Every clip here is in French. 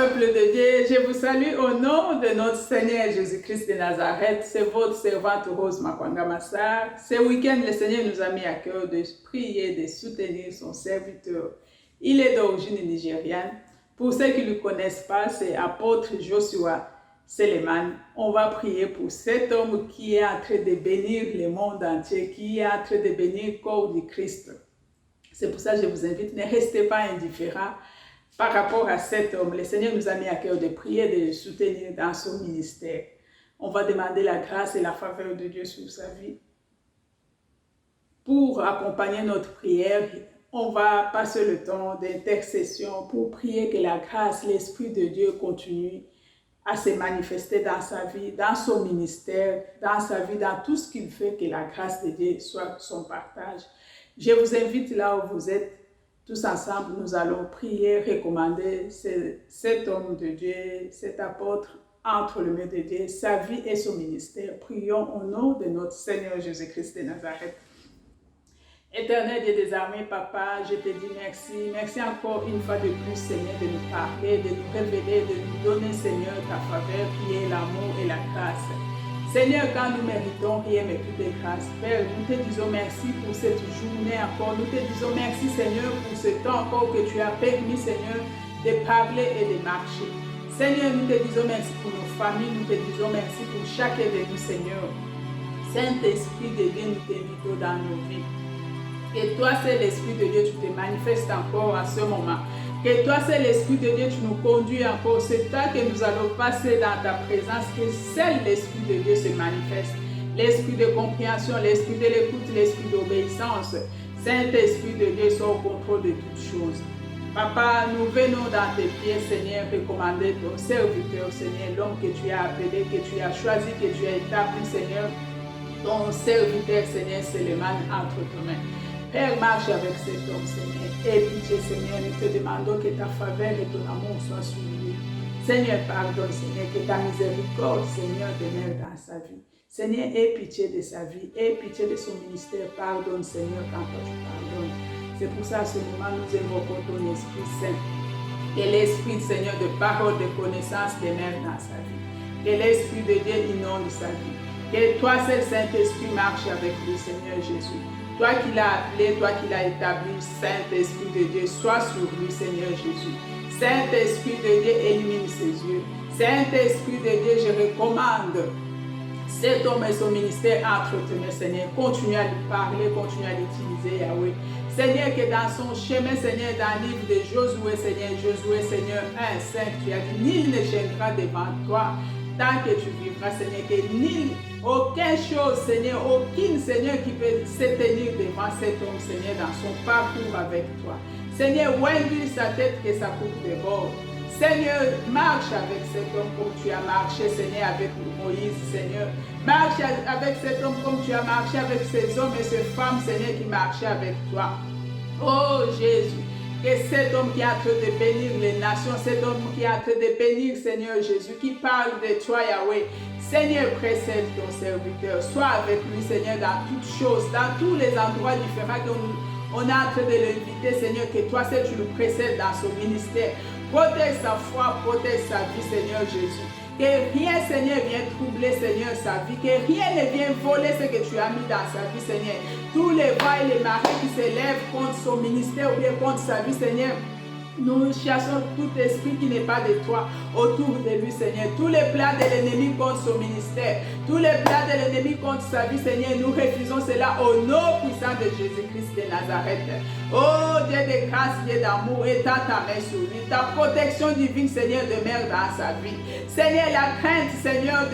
peuple de Dieu, je vous salue au nom de notre Seigneur Jésus-Christ de Nazareth. C'est votre servante Rose Makwanga Massar. Ce week-end, le Seigneur nous a mis à cœur de prier, de soutenir son serviteur. Il est d'origine nigériane. Pour ceux qui ne le connaissent pas, c'est apôtre Joshua Seleman. On va prier pour cet homme qui est en train de bénir le monde entier, qui est en train de bénir le corps du Christ. C'est pour ça que je vous invite, ne restez pas indifférents par rapport à cet homme. Le Seigneur nous a mis à cœur de prier, de le soutenir dans son ministère. On va demander la grâce et la faveur de Dieu sur sa vie. Pour accompagner notre prière, on va passer le temps d'intercession pour prier que la grâce, l'Esprit de Dieu continue à se manifester dans sa vie, dans son ministère, dans sa vie, dans tout ce qu'il fait, que la grâce de Dieu soit son partage. Je vous invite là où vous êtes, tous ensemble, nous allons prier, recommander cet homme de Dieu, cet apôtre entre les mains de Dieu, sa vie et son ministère. Prions au nom de notre Seigneur Jésus-Christ de Nazareth. Éternel Dieu des armées, Papa, je te dis merci. Merci encore une fois de plus, Seigneur, de nous parler, de nous révéler, de nous donner, Seigneur, ta faveur qui est l'amour et la grâce. Seigneur, quand nous méritons rien mais plus de grâce, Père, nous te disons merci pour cette journée encore. Nous te disons merci, Seigneur, pour ce temps encore que tu as permis, Seigneur, de parler et de marcher. Seigneur, nous te disons merci pour nos familles. Nous te disons merci pour chacun de nous, Seigneur. Saint-Esprit de Dieu, nous t'invitons dans nos vies. Que toi, c'est l'Esprit de Dieu, tu te manifestes encore à ce moment. Que toi, c'est l'Esprit de Dieu, tu nous conduis encore. C'est toi que nous allons passer dans ta présence, que seul l'Esprit de Dieu se manifeste. L'Esprit de compréhension, l'Esprit de l'écoute, l'Esprit d'obéissance. Saint-Esprit de Dieu, soit au contrôle de toutes choses. Papa, nous venons dans tes pieds, Seigneur, recommander ton serviteur, Seigneur, l'homme que tu as appelé, que tu as choisi, que tu as établi, Seigneur. Ton serviteur, Seigneur, Seleman, entre tes mains. Père, marche avec cet homme, Seigneur. Aie pitié, Seigneur. Nous te demandons que ta faveur et ton amour soient sur lui. Seigneur, pardonne, Seigneur, que ta miséricorde, Seigneur, demeure dans sa vie. Seigneur, aie pitié de sa vie. Aie pitié de son ministère. Pardonne, Seigneur, quand toi tu pardonnes. C'est pour ça, à ce moment, nous évoquons ton Esprit Saint. Que l'Esprit, Seigneur, de parole, de connaissance demeure dans sa vie. Que l'Esprit de Dieu inonde sa vie. Que toi, seul Saint-Esprit, marche avec lui, Seigneur Jésus. Toi qui l'as appelé, toi qui l'as établi, Saint-Esprit de Dieu, sois sur lui, Seigneur Jésus. Saint-Esprit de Dieu, illumine ses yeux. Saint-Esprit de Dieu, je recommande cet homme et son ministère entre tes mains, Seigneur. Continue à lui parler, continue à l'utiliser, Yahweh. Seigneur, que dans son chemin, Seigneur, dans le livre de Josué, Seigneur, 1:5, tu as dit, nul ne gênera devant toi. Tant que tu vivras, Seigneur, que aucune chose, Seigneur, aucune, Seigneur, qui peut se tenir devant cet homme, Seigneur, dans son parcours avec toi. Seigneur, oindis sa tête, que sa coupe déborde. Seigneur, marche avec cet homme comme tu as marché, Seigneur, avec Moïse, Seigneur. Marche avec cet homme comme tu as marché avec ces hommes et ces femmes, Seigneur, qui marchaient avec toi. Oh Jésus. Que cet homme qui est en train de bénir les nations, cet homme qui est en train de bénir Seigneur Jésus, qui parle de toi Yahweh, Seigneur, précède ton serviteur, sois avec lui Seigneur dans toutes choses, dans tous les endroits différents qu'on est en train de l'inviter Seigneur, que toi seul tu le précèdes dans son ministère, protège sa foi, protège sa vie Seigneur Jésus. Que rien, Seigneur, vienne troubler, Seigneur, sa vie. Que rien ne vienne voler ce que tu as mis dans sa vie, Seigneur. Tous les vents et les marées qui s'élèvent contre son ministère ou bien contre sa vie, Seigneur. Nous chassons tout esprit qui n'est pas de toi autour de lui, Seigneur. Tous les plans de l'ennemi contre son ministère, tous les plans de l'ennemi contre sa vie, Seigneur, nous refusons cela au nom puissant de Jésus-Christ de Nazareth. Oh Dieu de grâce, Dieu d'amour, étends ta main sur lui. Ta protection divine, Seigneur, demeure dans sa vie. Seigneur, la crainte, Seigneur,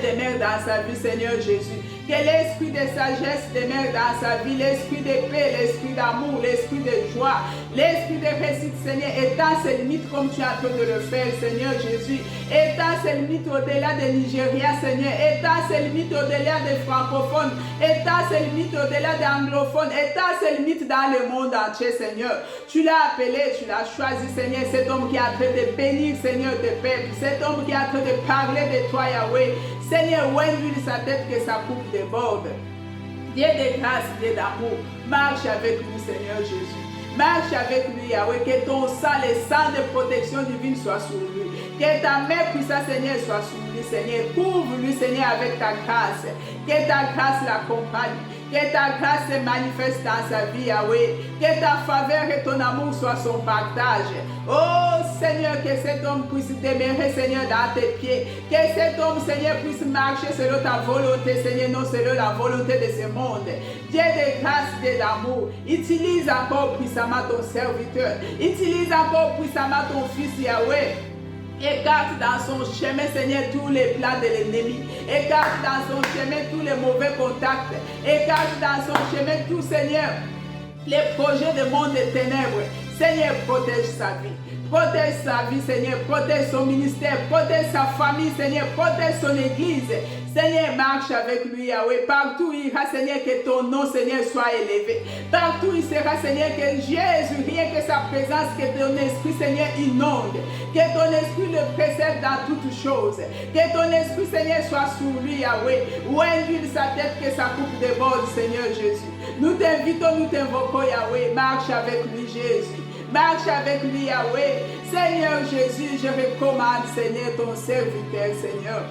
demeure dans sa vie, Seigneur Jésus. Que l'esprit de sagesse demeure dans sa vie, l'esprit de paix, l'esprit d'amour, l'esprit de joie, l'esprit de réussite, Seigneur. Étends ses limites comme tu as fait de le faire, Seigneur Jésus. Étends ses limites au-delà de Nigeria, Seigneur. Étends ses limites au-delà des francophones. Étends ses limites au-delà des anglophones. Étends ses limites dans le monde entier, Seigneur. Tu l'as appelé, tu l'as choisi, Seigneur. Cet homme qui est en train de bénir, Seigneur, de peuple. Cet homme qui est en train de parler de toi, Yahweh. Seigneur, oindis sa tête, que sa coupe déborde. Dieu de grâce, Dieu d'amour, marche avec nous, Seigneur Jésus. Marche avec lui, Yahweh. Que ton sang, les sangs de protection divine soient sur lui. Que ta main puissante, Seigneur, soit sur lui, Seigneur. Couvre-lui, Seigneur, avec ta grâce. Que ta grâce l'accompagne. Que ta grâce se manifeste dans sa vie, Yahweh. Que ta faveur et ton amour soient son partage. Oh Seigneur, que cet homme puisse demeurer, Seigneur, dans tes pieds. Que cet homme, Seigneur, puisse marcher selon ta volonté, Seigneur, non selon la volonté de ce monde. Dieu de grâce, Dieu d'amour. Utilise encore puissamment ton serviteur. Utilise encore puissamment ton fils, Yahweh. Écarte dans son chemin, Seigneur, tous les plans de l'ennemi. Écarte dans son chemin tous les mauvais contacts. Écarte dans son chemin tout, Seigneur, les projets de monde des ténèbres. Seigneur, protège sa vie. Protège sa vie, Seigneur. Protège son ministère. Protège sa famille, Seigneur. Protège son église. Seigneur, marche avec lui, Yahweh. Partout il ira, Seigneur, que ton nom, Seigneur, soit élevé. Partout il sera, Seigneur, que Jésus, rien que sa présence, que ton esprit, Seigneur, inonde. Que ton esprit le précède dans toutes choses. Que ton esprit, Seigneur, soit sur lui, Yahweh. Ou induire sa tête, que sa coupe déborde, Seigneur Jésus. Nous t'invitons, nous t'invoquons, Yahweh. Marche avec lui, Jésus. Marche avec lui, Yahweh. Seigneur Jésus, je recommande, Seigneur, ton serviteur, Seigneur.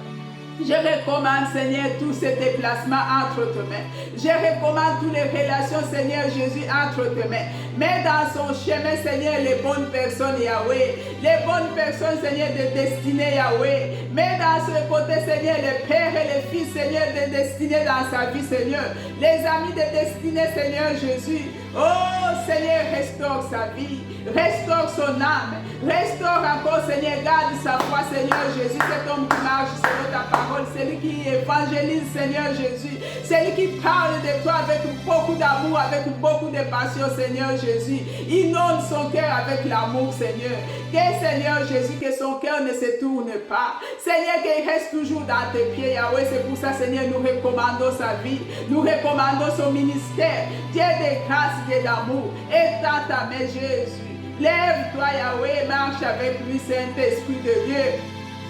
Je recommande, Seigneur, tous ces déplacements entre tes mains. Je recommande toutes les relations, Seigneur Jésus, entre tes mains. Mets dans son chemin, Seigneur, les bonnes personnes, Yahweh. Les bonnes personnes, Seigneur, de destinée, Yahweh. Mets dans ce côté, Seigneur, les pères et les fils, Seigneur, de destinée dans sa vie, Seigneur. Les amis de destinée, Seigneur Jésus. Oh, Seigneur, restaure sa vie. Restaure son âme. Restaure encore, Seigneur, garde sa foi, Seigneur Jésus. Cet homme qui marche selon ta parole. Celui qui évangélise, Seigneur Jésus. Celui qui parle de toi avec beaucoup d'amour, avec beaucoup de passion, Seigneur Jésus. Inonde son cœur avec l'amour, Seigneur. Que, Seigneur Jésus, que son cœur ne se tourne pas. Seigneur, qu'il reste toujours dans tes pieds, Yahweh. C'est pour ça, Seigneur, nous recommandons sa vie. Nous recommandons son ministère. Dieu de grâce, Dieu d'amour. Étends ta main, Jésus. Lève-toi, Yahweh, marche avec lui, Saint-Esprit de Dieu.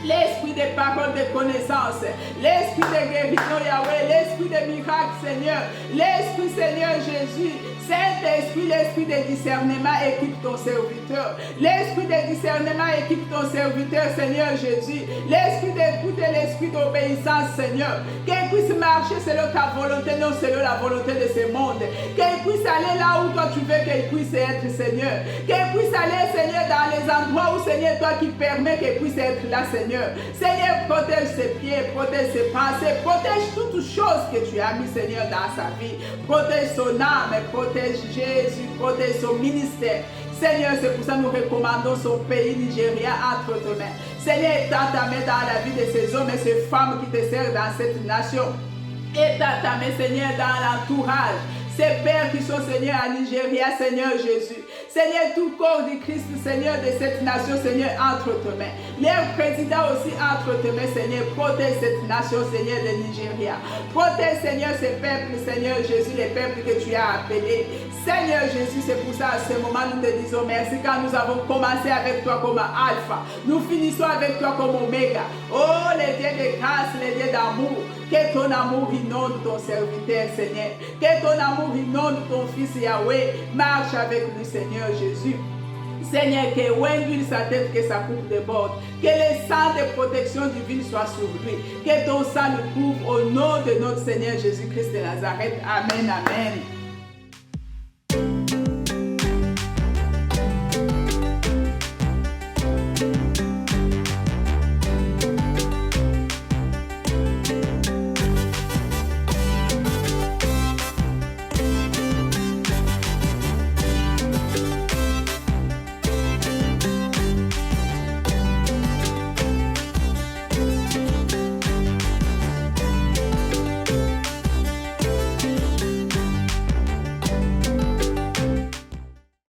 L'esprit des paroles de connaissance, l'esprit de guérison, Yahweh, l'esprit de miracle, Seigneur, l'esprit, Seigneur Jésus, Saint-Esprit, l'esprit de discernement, équipe ton serviteur. L'esprit de discernement, équipe ton serviteur, Seigneur Jésus. L'esprit d'écoute et l'esprit d'obéissance, Seigneur. Qu'il puisse marcher selon ta volonté, non selon la volonté de ce monde. Qu'il puisse aller là où toi tu veux qu'il puisse être, Seigneur. Qu'il puisse aller, Seigneur, dans les endroits où, Seigneur, toi qui permets qu'il puisse être là, Seigneur. Seigneur, protège ses pieds, protège ses pensées, protège toutes choses que tu as mis, Seigneur, dans sa vie. Protège son âme, protège Jésus, protège son ministère. Seigneur, c'est pour ça que nous recommandons son pays Nigeria entre tes mains. Seigneur, étends ta main dans la vie de ces hommes et ces femmes qui te servent dans cette nation. Étends ta main, Seigneur, dans l'entourage. Ces pères qui sont, Seigneur, à Nigeria, Seigneur Jésus. Seigneur, tout corps du Christ, Seigneur, de cette nation, Seigneur, entre tes mains. Leur président aussi entre tes mains, Seigneur. Protège cette nation, Seigneur, de Nigeria. Protège, Seigneur, ces peuples, Seigneur Jésus, les peuples que tu as appelés. Seigneur Jésus, c'est pour ça, à ce moment, nous te disons merci, car nous avons commencé avec toi comme Alpha. Nous finissons avec toi comme Oméga. Oh, les dieux de grâce, les dieux d'amour. Que ton amour inonde ton serviteur, Seigneur. Que ton amour inonde ton fils Yahweh. Marche avec lui, Seigneur Jésus. Seigneur, que Wenduile sa tête, que sa coupe déborde. Que le sang de protection divine soit sur lui. Que ton sang le couvre au nom de notre Seigneur Jésus-Christ de Nazareth. Amen, amen.